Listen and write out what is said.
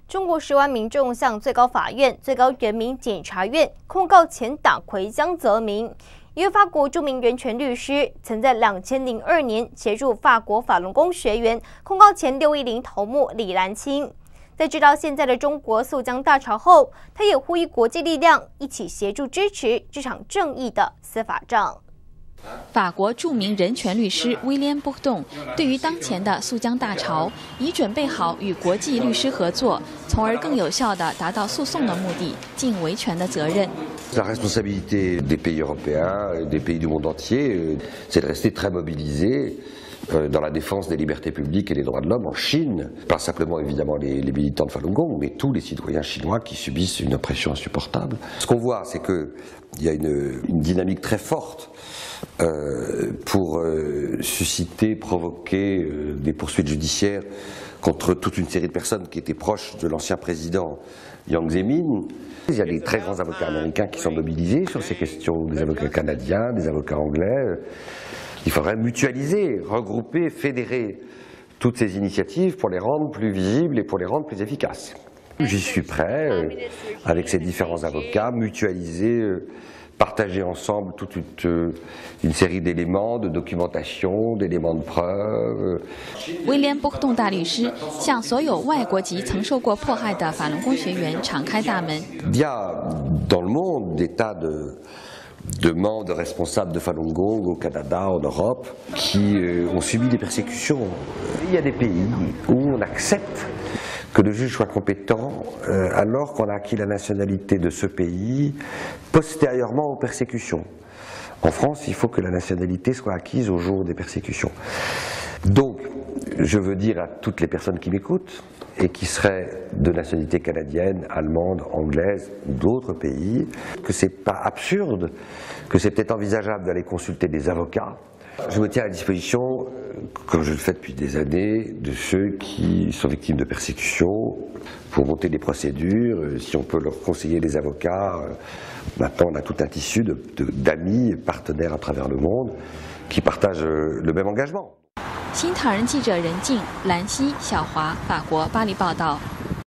中国10万民众向最高法院、最高人民检察院控告前党魁江泽民。一位法国著名人权律师曾在2002年协助法国法轮功学员控告前610头目李兰清。在知道现在的中国诉江大潮后，他也呼吁国际力量一起协助支持这场正义的司法仗。 法国著名人权律师威廉·波东对于当前的诉江大潮，已准备好与国际律师合作，从而更有效地达到诉讼的目的，尽维权的责任。 La responsabilité des pays européens et des pays du monde entier, c'est de rester très mobilisés dans la défense des libertés publiques et des droits de l'homme en Chine. Pas simplement évidemment les militants de Falun Gong, mais tous les citoyens chinois qui subissent une oppression insupportable. Ce qu'on voit, c'est qu'il y a une dynamique très forte pour susciter, provoquer des poursuites judiciaires contre toute une série de personnes qui étaient proches de l'ancien président Jiang Zemin. Il y a des très grands avocats américains qui sont mobilisés sur ces questions, des avocats canadiens, des avocats anglais. Il faudrait mutualiser, regrouper, fédérer toutes ces initiatives pour les rendre plus visibles et pour les rendre plus efficaces. J'y suis prêt, avec ces différents avocats, mutualiser, partager ensemble toute une série d'éléments, de documentation, d'éléments de preuve. 威廉·波东大律师向所有外国籍曾受过迫害的法轮功学员敞开大门。Il y a dans le monde des tas de membres, de responsables de Falun Gong au Canada, en Europe, qui ont subi des persécutions. Il y a des pays où on accepte que le juge soit compétent alors qu'on a acquis la nationalité de ce pays postérieurement aux persécutions. En France, il faut que la nationalité soit acquise au jour des persécutions. Donc, je veux dire à toutes les personnes qui m'écoutent et qui seraient de nationalité canadienne, allemande, anglaise ou d'autres pays, que c'est pas absurde, que c'est peut-être envisageable d'aller consulter des avocats. Je me tiens à la disposition, comme je le fais depuis des années, de ceux qui sont victimes de persécutions, pour monter des procédures, si on peut leur conseiller des avocats. Maintenant, on a tout un tissu d'amis, partenaires à travers le monde, qui partagent le même engagement. 新唐人记者任静、兰溪、小华，法国巴黎报道。